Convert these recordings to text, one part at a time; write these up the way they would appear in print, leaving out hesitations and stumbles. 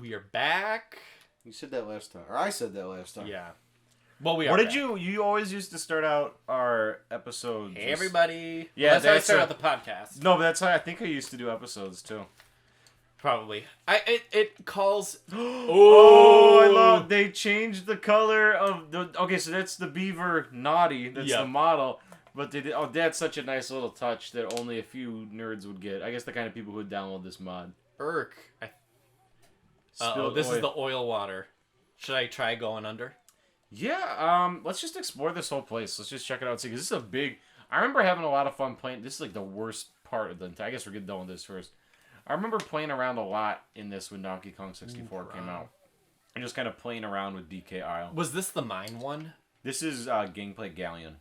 We are back. You said that last time, or I said that last time. Yeah. Well, we are. What did back. you always used to start out our episodes? Hey, everybody. Yeah, well, that's how I that's start out the podcast. No, but that's how I think I used to do episodes too. Probably. It calls. Oh, I love. They changed the color of the. Okay, so that's the beaver Gnawty. That's the model. But they did. Oh, that's such a nice little touch that only a few nerds would get. I guess the kind of people who would download this mod. Irk. Spilled This oil. is the oil water. Should I try going under? Yeah. Let's just explore this whole place. Let's just check it out. See, because this is a big. I remember having a lot of fun playing. This is like the worst part of the entire. I guess we're getting done with this first. I remember playing around a lot in this when Donkey Kong 64 came out. And just kind of playing around with DK Isle. Was this the mine one? This is Gangplank Galleon.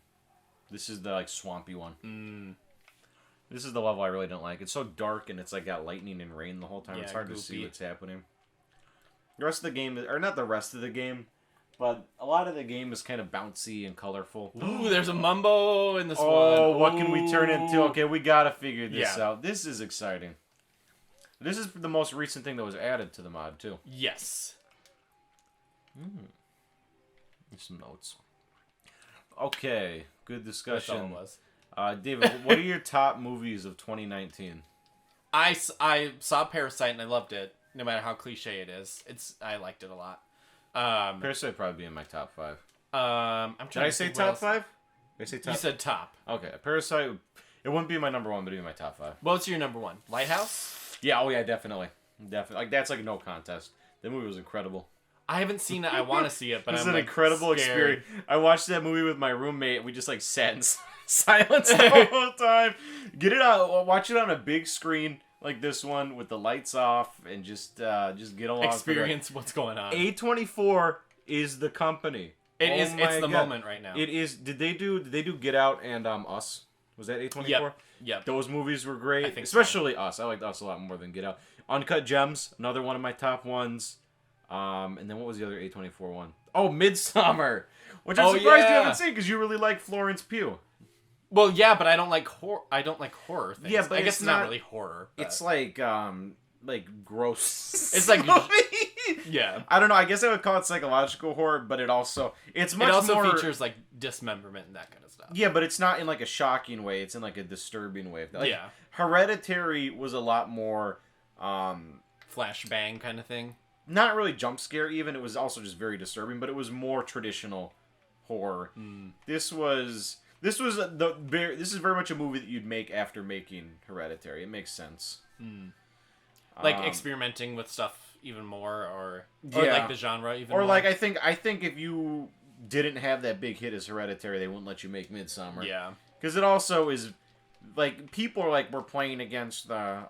This is the like swampy one. This is the level I really don't like. It's so dark and it's like got lightning and rain the whole time. Yeah, it's hard goofy. to see what's happening. The rest of the game, or not the rest of the game, but a lot of the game is kind of bouncy and colorful. Ooh, there's a Mumbo in this one. Oh, what can we turn into? Okay, we gotta figure this Yeah. out. This is exciting. This is the most recent thing that was added to the mod, too. Yes. Some notes. Okay, good That's all it discussion. was. David, what are your top movies of 2019? I saw Parasite and I loved it. No matter how cliche it is, I liked it a lot. Parasite would probably be in my top 5. I'm trying Did I to say think top what else. 5? Did I say top? You said top. Okay, Parasite. It wouldn't be my number 1, but it'd be my top 5. What's your number one? Lighthouse? Yeah. Oh yeah. Definitely. Like that's like no contest. That movie was incredible. I haven't seen it. I want to see it, but It's I'm an like, incredible scared. experience. I watched that movie with my roommate. We just like sat in silence the whole time. Get it out. Watch it on a big screen like this one with the lights off and just get along. Experience what's going on. A24 is the company. It Oh is. my It's the God. moment right now. It is. Did they do Get Out and Us? Was that A24? Yep. Those movies were great. I think so. Especially Us. I liked Us a lot more than Get Out. Uncut Gems, another one of my top ones. And then what was the other A24 one? Oh, Midsummer, which I'm surprised you haven't seen because you really like Florence Pugh. Well, yeah, but I don't like horror. I don't like horror things. Yeah, but I guess it's it's not not- really horror. But It's like gross. It's like- movie. yeah. I don't know. I guess I would call it psychological horror, but it also It much also more, features like dismemberment and that kind of stuff. Yeah, but it's not in like a shocking way. It's in like a disturbing way. Like, Yeah. Hereditary was a lot more. Flashbang kind of thing. Not really jump scare even. It was also just very disturbing, but it was more traditional horror. This is very much a movie that you'd make after making Hereditary. It makes sense. Like experimenting with stuff even more, or Yeah. like the genre even Or more. like I think if you didn't have that big hit as Hereditary, they wouldn't let you make Midsummer. Yeah. Because it also is like people are like we're playing against the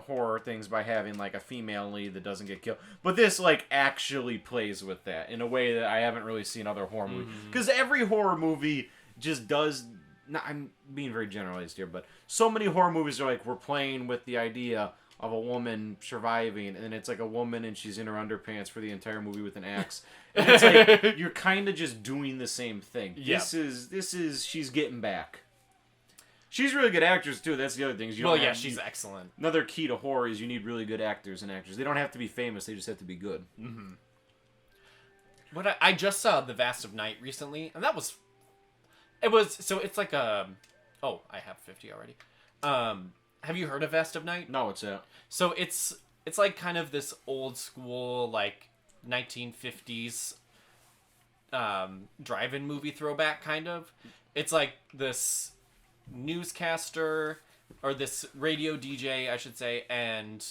horror things by having like a female lead that doesn't get killed, but this like actually plays with that in a way that I haven't really seen other horror movies. Because every horror movie just does. Not, I'm being very generalized here, but so many horror movies are like we're playing with the idea of a woman surviving, and it's like a woman and she's in her underpants for the entire movie with an axe. And it's like you're kind of just doing the same thing. Yeah. This is she's getting back. She's a really good actress too. That's the other thing. She's excellent. Another key to horror is you need really good actors and actors. They don't have to be famous. They just have to be good. But I just saw The Vast of Night recently, and it's like a. Oh, I have 50 already. Have you heard of Vast of Night? No, it's a. So it's like kind of this old school like 1950s drive-in movie throwback kind of. It's like this newscaster or this radio DJ, I should say, and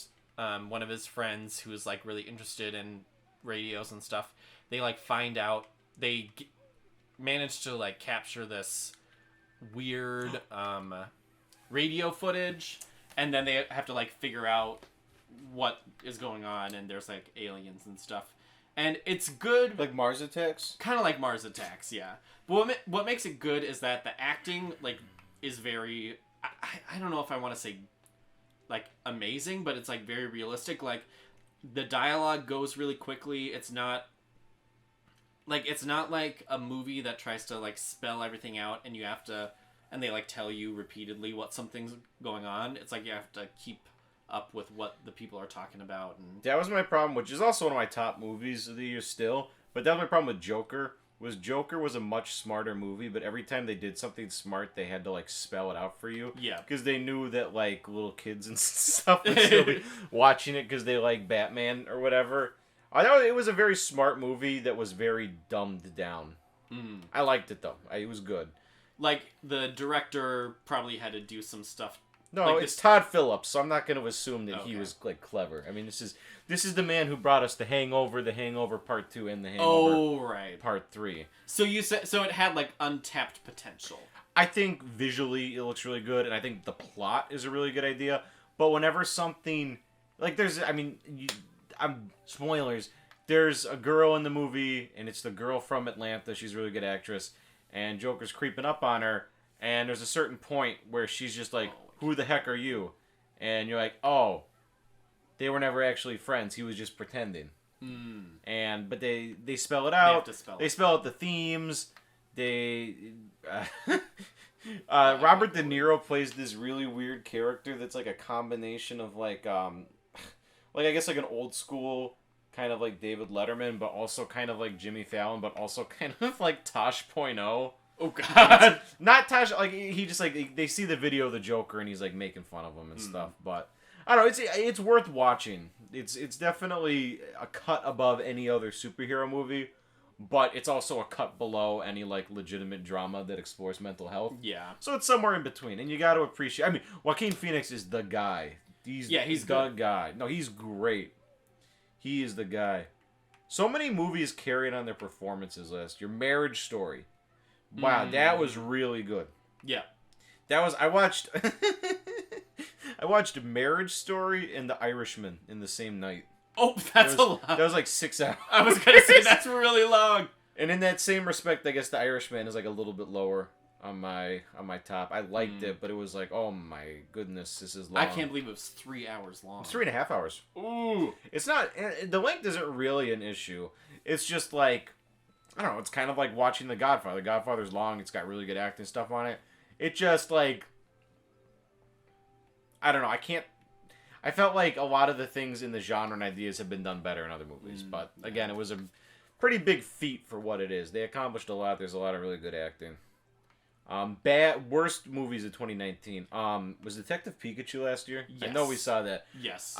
one of his friends who is like really interested in radios and stuff. They like find out manage to like capture this weird radio footage, and then they have to like figure out what is going on, and there's like aliens and stuff, and it's good, Like Mars Attacks? kind of like Mars Attacks, yeah. But what makes it good is that the acting like is very I don't know if I want to say like amazing, but it's like very realistic. Like the dialogue goes really quickly. It's not like a movie that tries to like spell everything out and you have to, and they like tell you repeatedly what something's going on. It's like you have to keep up with what the people are talking about. And That was my problem, which is also one of my top movies of the year still. But that was my problem with Joker. Joker was a much smarter movie, but every time they did something smart, they had to like spell it out for you. Yeah. Because they knew that like little kids and stuff would still be watching it because they like Batman or whatever. I know it was a very smart movie that was very dumbed down. Mm. I liked it though. It was good. Like the director probably had to do some stuff. No, like it's Todd Phillips, so I'm not going to assume that he Okay. was like clever. I mean, this is the man who brought us The Hangover Part 2, and The Hangover right. Part 3. So you said it had like untapped potential. I think visually it looks really good, and I think the plot is a really good idea. But whenever something like spoilers. There's a girl in the movie, and it's the girl from Atlanta. She's a really good actress, and Joker's creeping up on her. And there's a certain point where she's just like, "Who the heck are you?" And you're like, "Oh, they were never actually friends. He was just pretending." But they spell it out. They spell out the themes. Robert De Niro plays this really weird character that's like a combination of like I guess like an old school kind of like David Letterman, but also kind of like Jimmy Fallon, but also kind of like Tosh.0. Oh God! Not Tosh. Like he just like they see the video of the Joker and he's like making fun of him and stuff. But I don't know. It's worth watching. It's definitely a cut above any other superhero movie, but it's also a cut below any like legitimate drama that explores mental health. Yeah. So it's somewhere in between, and you got to appreciate. I mean, Joaquin Phoenix is the guy. He's the guy. No, he's great. He is the guy. So many movies carried on their performances last year. Marriage Story. Wow, that was really good. Yeah. I watched I watched Marriage Story and The Irishman in the same night. Oh, that's a lot. That was like 6 hours. I was gonna say that's really long. And in that same respect, I guess The Irishman is like a little bit lower on my top. I liked it, but it was like, oh my goodness, this is long. I can't believe it was 3 hours long. It's 3.5 hours. Ooh. It's not. The length isn't really an issue. It's just like, I don't know. It's kind of like watching The Godfather. The Godfather's long. It's got really good acting stuff on it. It just like, I don't know. I felt like a lot of the things in the genre and ideas have been done better in other movies. But again, it was a pretty big feat for what it is. They accomplished a lot. There's a lot of really good acting. Worst movies of 2019. Was Detective Pikachu last year? Yes. I know we saw that. Yes.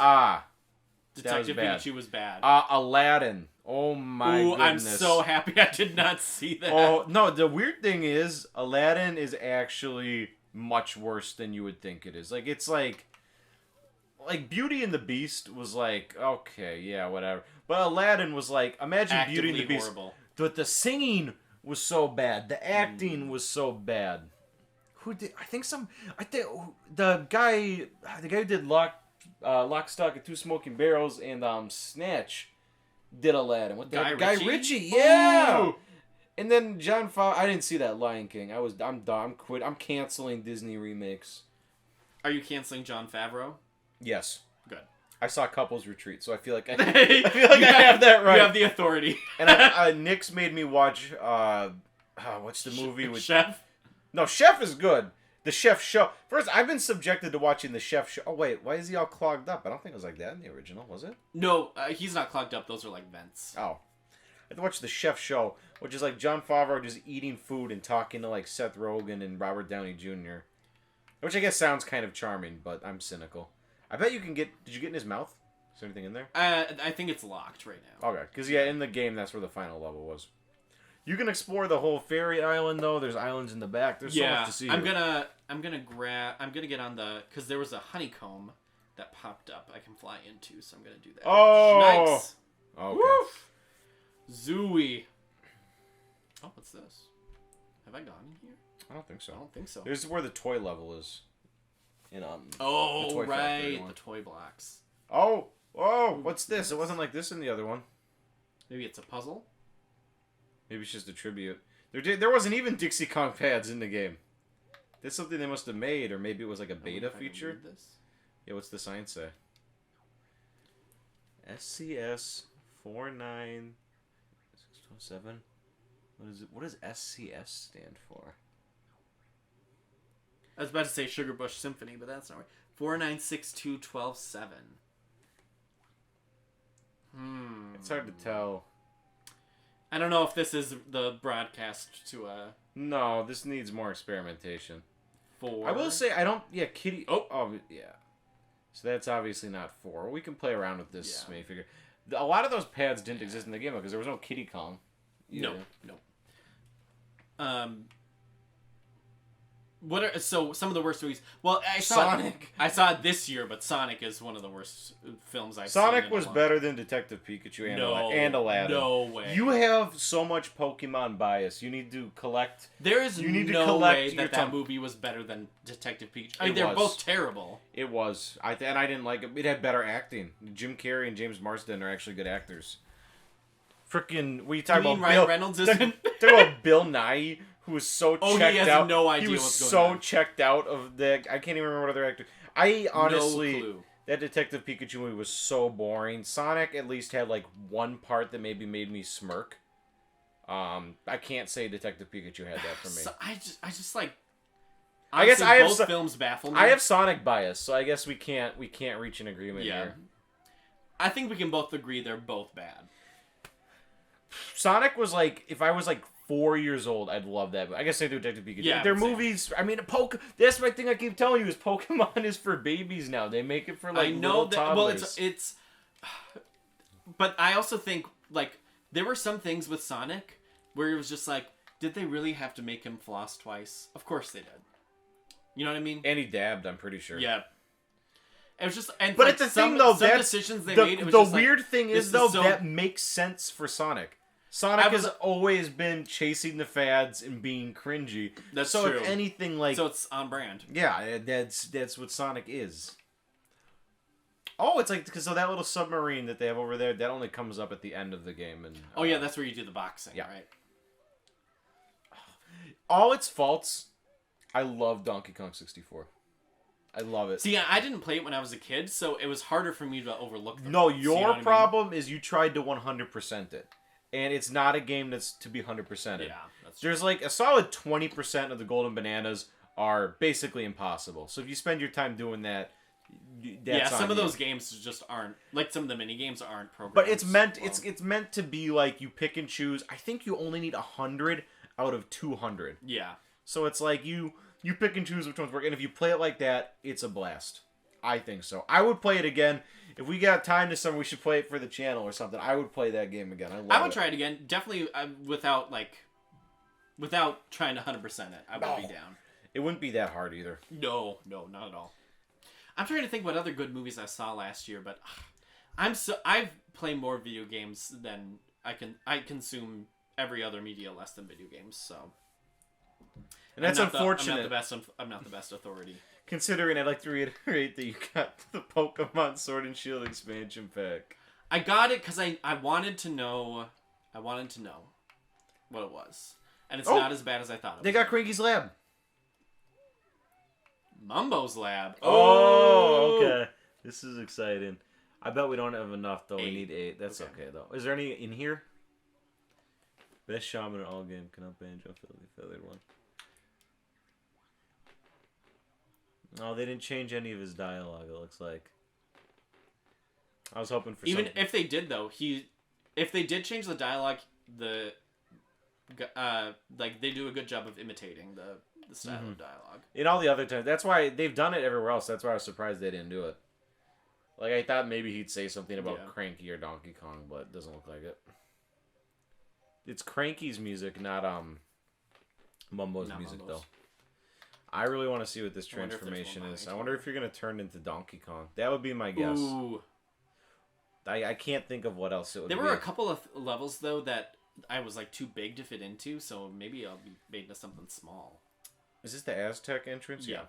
Detective Pikachu was bad. Aladdin. Oh my goodness. I'm so happy I did not see that. Oh, no, the weird thing is, Aladdin is actually much worse than you would think it is. Like, it's like Beauty and the Beast was like, okay, yeah, whatever. But Aladdin was like, imagine Actively Beauty and the Beast. Horrible. But the singing was so bad. The acting was so bad. Who did? I think the guy who did Lock, Stock, and Two Smoking Barrels and Snatch did Aladdin. What the Guy Ritchie? Yeah. Ooh. And then John Favreau. I didn't see that Lion King. I'm done. I'm canceling Disney remakes. Are you canceling Jon Favreau? Yes. Good. I saw Couples Retreat, so I feel like I have that right. You have the authority. And Nick's made me watch. What's the movie with Chef? No, Chef is good. The Chef Show. First, I've been subjected to watching the Chef Show. Oh wait, why is he all clogged up? I don't think it was like that in the original, was it? No, he's not clogged up. Those are like vents. Oh, I had to watch the Chef Show, which is like Jon Favreau just eating food and talking to like Seth Rogen and Robert Downey Jr. Which I guess sounds kind of charming, but I'm cynical. I bet you can get. Did you get in his mouth? Is there anything in there? I think it's locked right now. Okay, because yeah, in the game that's where the final level was. You can explore the whole fairy island though. There's islands in the back. There's so much to see. I'm gonna get on the because there was a honeycomb that popped up I can fly into, so I'm gonna do that. Oh, nice. Okay. Woof. Zooey. Oh, what's this? Have I gone in here? I don't think so. I don't think so. This is where the toy level is. In Oh, the toy right, one. the toy blocks. Oh, what's this? It wasn't like this in the other one. Maybe it's a puzzle. Maybe it's just a tribute. There wasn't even Dixie Kong pads in the game. That's something they must have made, or maybe it was like a beta feature. Yeah, what's the sign say? SCS 49627. What is it? What does SCS stand for? I was about to say Sugar Bush Symphony, but that's not right. 4962-127. It's hard to tell. I don't know if this is the broadcast to No, this needs more experimentation. 4. I will say I don't. Yeah, Kitty. Oh, yeah. So that's obviously not 4. We can play around with this. Maybe figure. A lot of those pads didn't exist in the game because there was no Kitty Kong. No. What are some of the worst movies? Well, Sonic. I saw it this year, but Sonic is one of the worst films I've seen. Sonic was better than Detective Pikachu and Aladdin. No way. You have so much Pokemon bias. You need to collect. There is no way that movie was better than Detective Pikachu. I mean, they're both terrible. It was. And I didn't like it. It had better acting. Jim Carrey and James Marsden are actually good actors. Freaking, we talk about Ryan Reynolds isn't? Talk about Bill Nye, who was so checked out. He has no idea he was what's going so on. checked out of the. I can't even remember what other actor. I honestly, No clue. that Detective Pikachu movie was so boring. Sonic at least had like one part that maybe made me smirk. I can't say Detective Pikachu had that for me. So I just like. I guess I have both films baffle me. I have Sonic bias, so I guess we can't reach an agreement here. I think we can both agree they're both bad. Sonic was like, if I was like 4 years old, I'd love that. I guess I do Detective Pikachu. Yeah, their same. movies. I mean, that's my thing. I keep telling you is Pokemon is for babies now. They make it for like I know little that. toddlers. Well, it's. But I also think like there were some things with Sonic where it was just like, did they really have to make him floss twice? Of course they did. You know what I mean? And he dabbed. I'm pretty sure. Yeah. It was just, and But like, it's the some, thing though. some That's decisions they the, made. It was the just weird like, thing this is though so- that makes sense for Sonic. Sonic has always been chasing the fads and being cringy. That's so true. if anything, like So it's on brand. yeah, that's what Sonic is. Oh, it's like so that little submarine that they have over there that only comes up at the end of the game. And Oh yeah, that's where you do the boxing. yeah. Right. All its faults. I love Donkey Kong 64. I love it. See, I didn't play it when I was a kid, so it was harder for me to overlook them. No, So you your know what I mean? problem is you tried to 100% it. And it's not a game that's to be 100%ed. Yeah, that's true. There's like a solid 20% of the golden bananas are basically impossible. So if you spend your time doing that, that's some on of you. those games just aren't like some of the mini games aren't programmed. But it's meant well. it's meant to be like you pick and choose. I think you only need 100 out of 200. Yeah. So it's like you pick and choose which ones work, and if you play it like that, it's a blast. I think so. I would play it again. If we got time this summer, we should play it for the channel or something. I would play that game again. I would try it again. Definitely without trying to 100% it. I would be down. It wouldn't be that hard either. No, not at all. I'm trying to think what other good movies I saw last year, but I've played more video games than I consume every other media less than video games, so. And that's unfortunate. I'm not the best authority. Considering, I'd like to reiterate that you got the Pokemon Sword and Shield expansion pack. I got it because I wanted to know. I wanted to know what it was, and it's not as bad as I thought. It They was. got Cranky's Lab. Mumbo's Lab. Oh, okay. This is exciting. I bet we don't have enough though. 8. We need 8. That's okay though. Is there any in here? Best shaman in all game. Cannot Banjo Feathered one. No, they didn't change any of his dialogue, it looks like. I was hoping for Even something. if they did though, if they did change the dialogue, like they do a good job of imitating the style of dialogue. In all the other times. That's why they've done it everywhere else. That's why I was surprised they didn't do it. Like, I thought maybe he'd say something about Cranky or Donkey Kong, but it doesn't look like it. It's Cranky's music, not Mumbo's music, though. I really want to see what this transformation is. I wonder if you're going to turn into Donkey Kong. That would be my guess. Ooh. I can't think of what else it would be. There were a couple of levels, though, that I was, like, too big to fit into, so maybe I'll be made into something small. Is this the Aztec entrance? Yeah.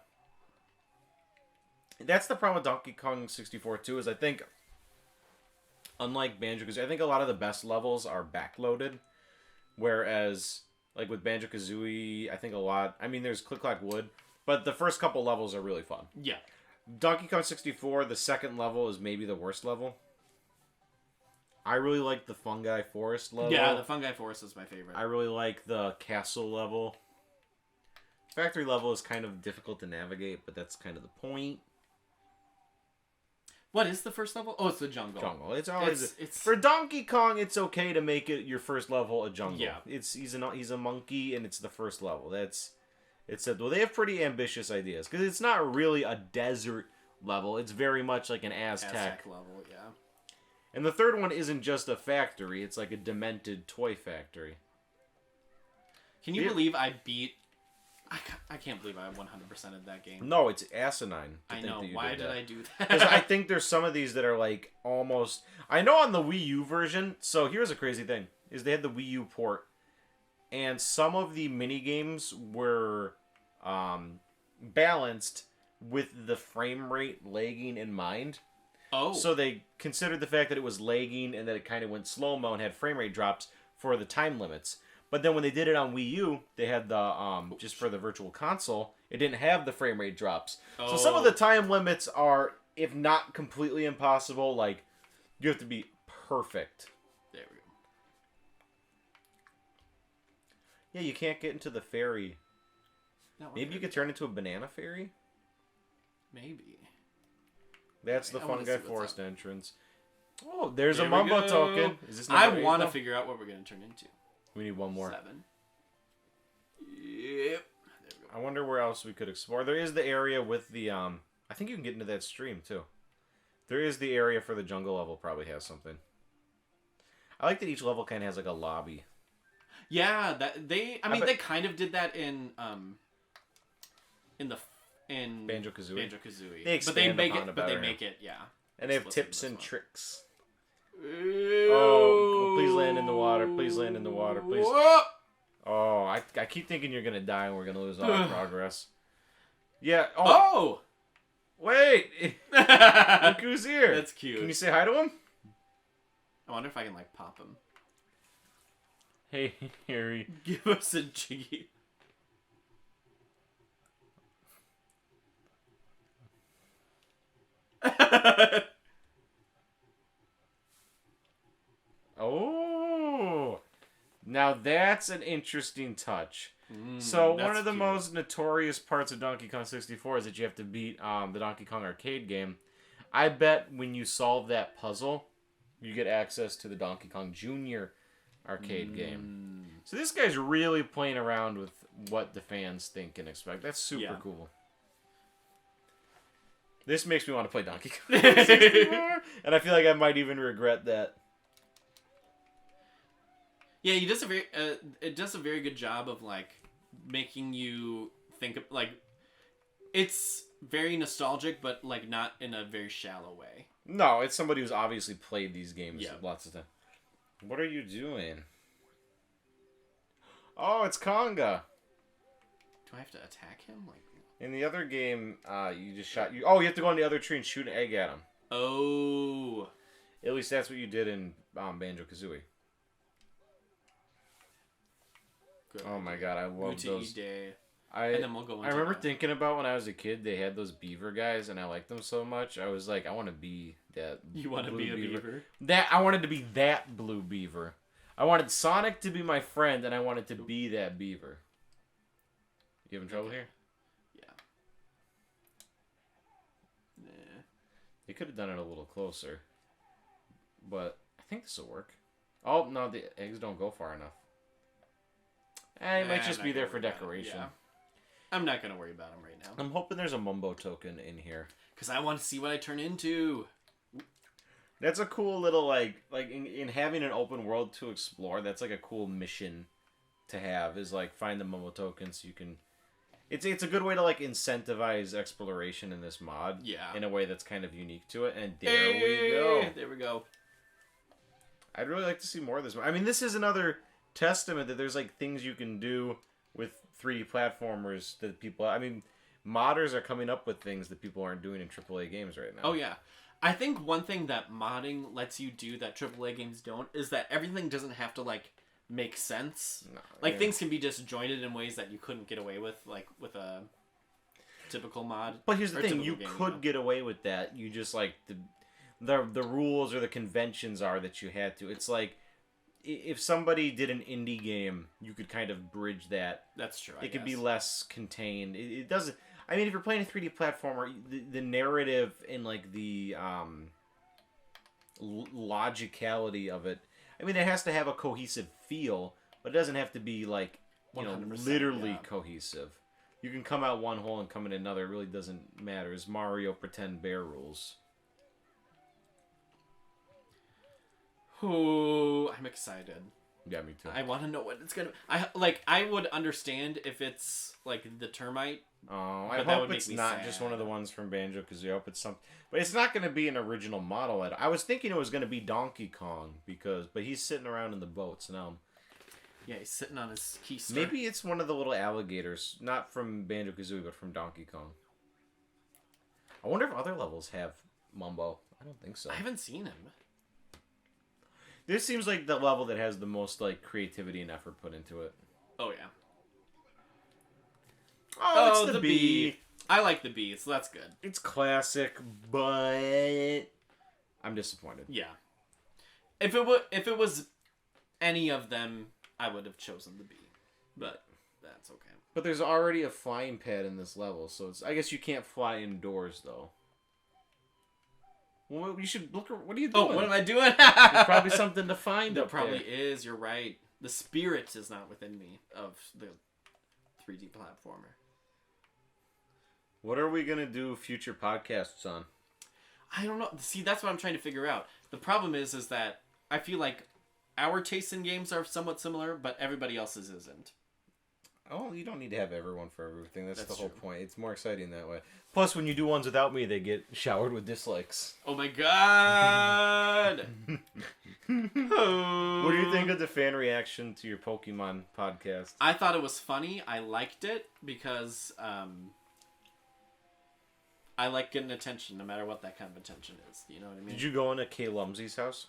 That's the problem with Donkey Kong 64, too, is I think, unlike Banjo-Kazooie, I think a lot of the best levels are backloaded, whereas, like, with Banjo-Kazooie, I think a lot... I mean, there's Click-Clack Wood, but the first couple levels are really fun. Yeah. Donkey Kong 64, the second level is maybe the worst level. I really like the Fungi Forest level. Yeah, the Fungi Forest is my favorite. I really like the castle level. Factory level is kind of difficult to navigate, but that's kind of the point. What is the first level? Oh, it's the jungle. Jungle. It's always it's for Donkey Kong. It's okay to make it your first level a jungle. Yeah. He's a monkey and it's the first level. It's well, they have pretty ambitious ideas because it's not really a desert level. It's very much like an Aztec level. Yeah. And the third one isn't just a factory. It's like a demented toy factory. Can you believe I beat... I can't believe I 100%ed that game. No, it's asinine. I know. Why did I do that? Because I think there's some of these that are like almost... I know on the Wii U version... So here's a crazy thing. Is they had the Wii U port. And some of the mini games were balanced with the frame rate lagging in mind. Oh. So they considered the fact that it was lagging and that it kind of went slow-mo and had frame rate drops for the time limits. But then when they did it on Wii U, they had the, just for the Virtual Console, it didn't have the frame rate drops. Oh. So some of the time limits are, if not completely impossible, like, you have to be perfect. There we go. Yeah, you can't get into the ferry. No, maybe you could turn into a banana fairy? Maybe. That's the Fun Guy Forest entrance. Oh, there's a Mumbo token. Is this I want to figure out what we're going to turn into. We need one more. 7. Yep. There we go. I wonder where else we could explore. There is the area with the, I think you can get into that stream, too. There is the area for the jungle level, probably has something. I like that each level kind of has, like, a lobby. Yeah, they kind of did that in Banjo-Kazooie. Banjo-Kazooie. But they make it, yeah. And they have tips and tricks. Oh, please land in the water. Please land in the water. Please. Whoa! Oh, I keep thinking you're going to die and we're going to lose all our progress. Yeah. Oh! Wait! Look who's here. That's cute. Can you say hi to him? I wonder if I can, like, pop him. Hey, Harry. Give us a jiggy. Oh, now that's an interesting touch. So one of the most notorious parts of Donkey Kong 64 is that you have to beat the Donkey Kong arcade game. I bet when you solve that puzzle, you get access to the Donkey Kong Jr. arcade game. So this guy's really playing around with what the fans think and expect. That's super cool. This makes me want to play Donkey Kong 64, and I feel like I might even regret that. Yeah, it does a very good job of, like, making you think of, like, it's very nostalgic, but, like, not in a very shallow way. No, it's somebody who's obviously played these games lots of times. What are you doing? Oh, it's Conga. Do I have to attack him? Like, in the other game, you just shot you. Oh, you have to go on the other tree and shoot an egg at him. Oh. At least that's what you did in Banjo-Kazooie. Good. Oh my god, I love those. And then we'll go. I remember thinking about when I was a kid, they had those beaver guys, and I liked them so much. I was like, I want to be that. You want to be a beaver? I wanted to be that blue beaver. I wanted Sonic to be my friend, and I wanted to be that beaver. You having trouble here? Yeah. Nah. They could have done it a little closer, but I think this will work. Oh no, the eggs don't go far enough. It might just be there for decoration. Yeah. I'm not going to worry about him right now. I'm hoping there's a Mumbo token in here. Because I want to see what I turn into. That's a cool little, like in having an open world to explore, that's like a cool mission to have, is like find the Mumbo tokens so you can... It's a good way to like incentivize exploration in this mod. Yeah. In a way that's kind of unique to it. And there we go. There we go. I'd really like to see more of this. I mean, this is another... testament that there's like things you can do with 3D platformers that people, I mean, modders are coming up with things that people aren't doing in AAA games right now. Oh yeah, I think one thing that modding lets you do that AAA games don't is that everything doesn't have to like make sense. No, like things can be disjointed in ways that you couldn't get away with, like with a typical mod. But here's the thing: you could get away with that. You just like the rules or the conventions are that you had to. It's like, if somebody did an indie game, you could kind of bridge that. That's true. It could be less contained. It doesn't. I mean, if you're playing a 3D platformer, the narrative and like the logicality of it, I mean, it has to have a cohesive feel, but it doesn't have to be like, you know, literally cohesive. You can come out one hole and come in another. It really doesn't matter. It's Mario Pretend Bear rules. Ooh, I'm excited. Yeah, me too. I want to know what it's gonna. I would understand if it's like the termite. Oh, I hope it's not just one of the ones from Banjo-Kazooie. I hope it's something, but it's not going to be an original model. I was thinking it was going to be Donkey Kong but he's sitting around in the boat. So now, yeah, he's sitting on his keister. Maybe it's one of the little alligators, not from Banjo-Kazooie, but from Donkey Kong. I wonder if other levels have Mumbo. I don't think so. I haven't seen him. This seems like the level that has the most like creativity and effort put into it. Oh yeah. Oh, it's the bee. I like the bee, so that's good. It's classic, but I'm disappointed. Yeah. If it was any of them, I would have chosen the bee, but that's okay. But there's already a flying pad in this level, so I guess you can't fly indoors though. Well, you should look. What are you doing? Oh, what am I doing? There's probably something to find. There probably is. You're right. The spirit is not within me of the 3D platformer. What are we gonna do future podcasts on? I don't know. See, that's what I'm trying to figure out. The problem is that I feel like our tastes in games are somewhat similar, but everybody else's isn't. Oh, you don't need to have everyone for everything. That's the whole true. point. It's more exciting that way. Plus, when you do ones without me, they get showered with dislikes. Oh my god! Oh. What do you think of the fan reaction to your Pokemon podcast? I thought it was funny. I liked it because I like getting attention, no matter what that kind of attention is. You know what I mean? Did you go into Kay Lumsy's house?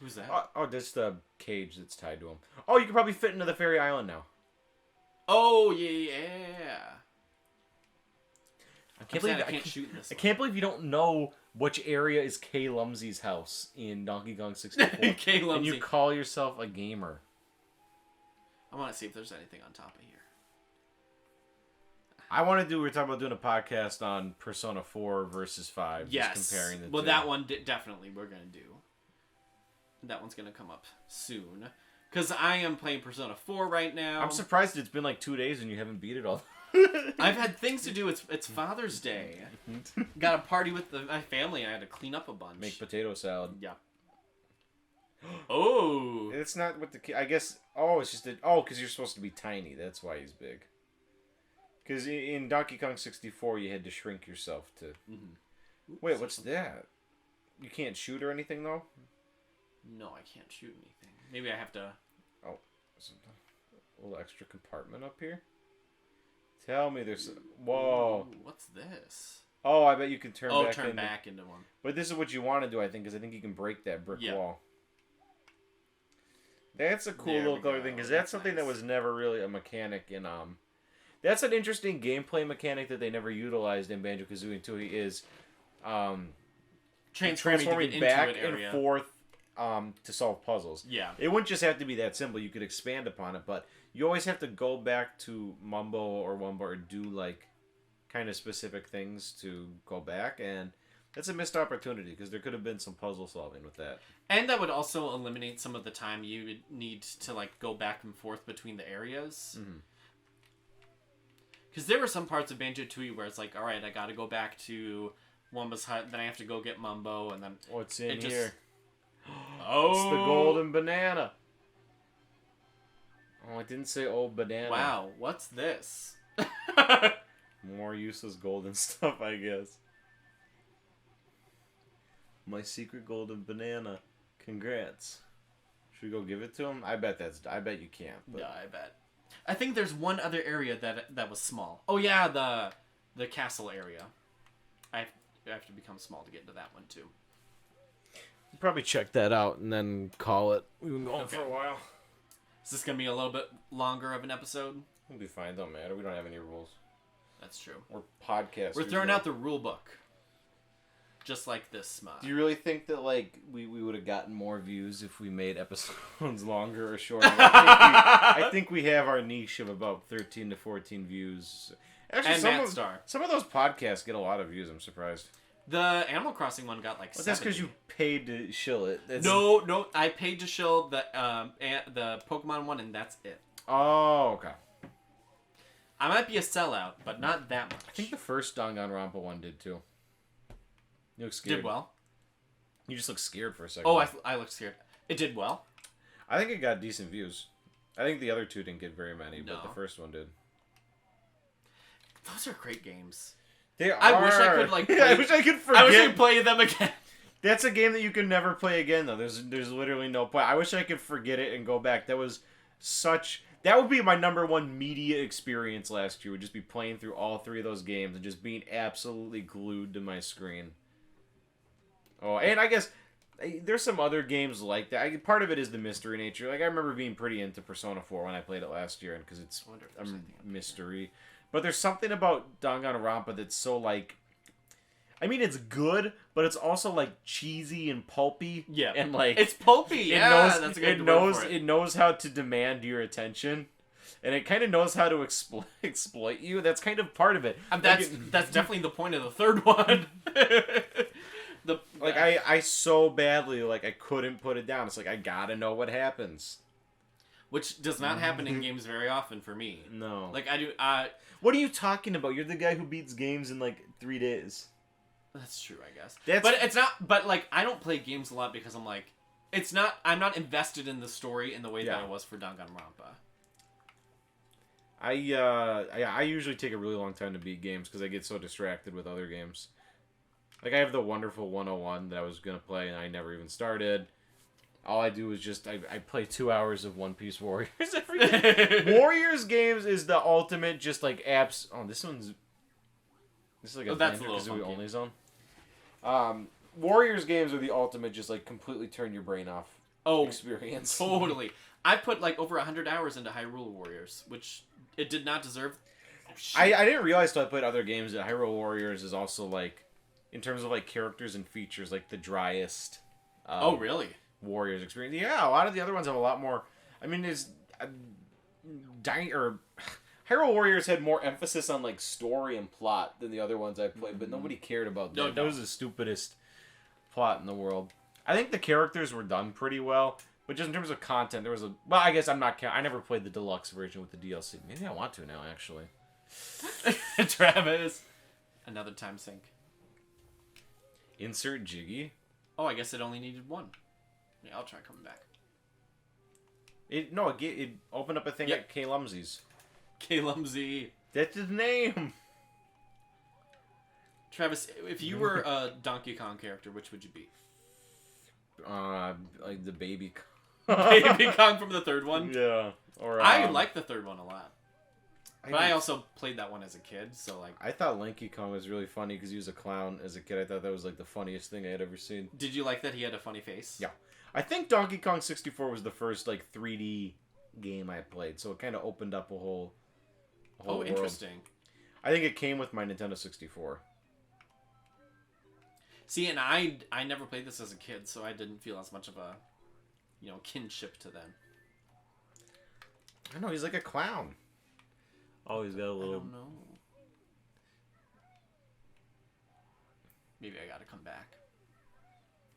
Who's that? Oh, that's the cage that's tied to him. Oh, you could probably fit into the Fairy Island now. Oh yeah. I can't believe you don't know which area is Kay Lumsy's house in Donkey Kong 64. Kay Lumsy. And you call yourself a gamer. I want to see if there's anything on top of here. We're talking about doing a podcast on Persona 4 versus 5. Yes. Just comparing the two. Well, that one definitely we're going to do. That one's going to come up soon. Because I am playing Persona 4 right now. I'm surprised it's been like 2 days and you haven't beat it all. I've had things to do. It's Father's Day. Got a party with my family and I had to clean up a bunch. Make potato salad. Yeah. Oh. It's not what the... I guess... Oh, it's just... because you're supposed to be tiny. That's why he's big. Because in Donkey Kong 64, you had to shrink yourself to... Mm-hmm. Wait, what's that? You can't shoot or anything, though? No, I can't shoot anything. Maybe I have to... Oh, there's a little extra compartment up here? Tell me there's... Whoa. Ooh, what's this? Oh, I bet you can turn back into one. But this is what you want to do, I think, because I think you can break that brick wall. That's a cool little color thing, because that's something that was never really a mechanic in... That's an interesting gameplay mechanic that they never utilized in Banjo-Kazooie and Tooie is transforming back and forth to solve puzzles. Yeah. It wouldn't just have to be that simple. You could expand upon it, but you always have to go back to Mumbo or Wumbo or do like kind of specific things to go back, and that's a missed opportunity because there could have been some puzzle solving with that. And that would also eliminate some of the time you would need to like go back and forth between the areas. Mm-hmm. Because there were some parts of Banjo-Tooie where it's like, all right, I got to go back to Wumba's hut, then I have to go get Mumbo, and then... What's in here? Oh! It's the golden banana. Oh, I didn't say old banana. Wow, what's this? More useless golden stuff, I guess. My secret golden banana. Congrats. Should we go give it to him? I bet you can't. But... Yeah, I bet. I think there's one other area that was small. Oh yeah, the castle area. I have to become small to get into that one too. We'll probably check that out and then call it. We've been going for a while. Is this gonna be a little bit longer of an episode? We'll be fine. Don't matter. We don't have any rules. That's true. We're podcasters. We're throwing out the rule book. Just like this mod. Do you really think that like we would have gotten more views if we made episodes longer or shorter? I think we have our niche of about 13 to 14 views. Actually, and Matt Star. Some of those podcasts get a lot of views. I'm surprised. The Animal Crossing one got like 70. That's because you paid to shill it. No, I paid to shill the Pokemon one, and that's it. Oh, okay. I might be a sellout, but not that much. I think the first Danganronpa one did too. You look scared. Did well. You just look scared for a second. Oh, I looked scared. It did well. I think it got decent views. I think the other two didn't get very many, but the first one did. Those are great games. They are. I wish I could play... I wish I could forget. I wish I could play them again. That's a game that you can never play again, though. There's literally no point. I wish I could forget it and go back. That was such... That would be my number one media experience last year. Would just be playing through all three of those games and just being absolutely glued to my screen. Oh, and I guess there's some other games like that. Part of it is the mystery nature. Like I remember being pretty into Persona 4 when I played it last year, because it's a mystery. But there's something about Danganronpa that's so like, I mean, it's good, but it's also like cheesy and pulpy. Yeah, and like it's pulpy. Yeah, that's a good word for it. It knows how to demand your attention, and it kind of knows how to exploit you. That's kind of part of it. That's definitely the point of the third one. I so badly I couldn't put it down. It's like I gotta know what happens. Which does not happen in games very often for me. No. Like, I do... what are you talking about? You're the guy who beats games in, 3 days. That's true, I guess. But it's not... But, I don't play games a lot because I'm like... It's not... I'm not invested in the story in the way that I was for Danganronpa. I usually take a really long time to beat games because I get so distracted with other games. I have the Wonderful 101 that I was going to play and I never even started. All I do is just, I play 2 hours of One Piece Warriors every day. Warriors games is the ultimate, just apps. Oh, this is like a Banjo-Kazooie only zone. Warriors games are the ultimate, just completely turn your brain off experience. Totally. I put over 100 hours into Hyrule Warriors, which it did not deserve. Oh, shit. I didn't realize till I played other games that Hyrule Warriors is also in terms of characters and features, the driest. Oh, really? Warriors experience. Yeah, a lot of the other ones have a lot more. I mean, Hyrule Warriors had more emphasis on story and plot than the other ones I played, but nobody cared about that. That was the stupidest plot in the world. I think the characters were done pretty well, but just in terms of content, there was a. Well, I guess I'm not. I never played the deluxe version with the DLC. Maybe I want to now, actually. Travis, another time sink. Insert Jiggy. Oh, I guess it only needed one. Yeah, I'll try coming back. It opened up a thing at K Lumsy's. K Lumsy. That's his name. Travis, if you were a Donkey Kong character, which would you be? The baby. Baby Kong from the third one. Yeah. Or I like the third one a lot. But I also played that one as a kid, so I thought Lanky Kong was really funny because he was a clown as a kid. I thought that was the funniest thing I had ever seen. Did you like that he had a funny face? Yeah. I think Donkey Kong 64 was the first 3D game I played, so it kind of opened up a whole world. Interesting. I think it came with my Nintendo 64. See, and I never played this as a kid, so I didn't feel as much of a kinship to them. I know, he's like a clown. Oh, he's got a little... I don't know. Maybe I gotta come back.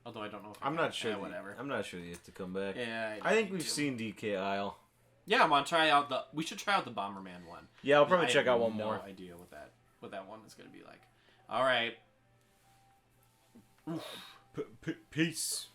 Although I don't know if I'm not sure. Whatever. I'm not sure he has to come back. Yeah. I think we've seen DK Isle. Yeah, I want to try out we should try out the Bomberman one. Yeah, I'll probably check out one more. I have no idea what that one is gonna be like. All right. Peace.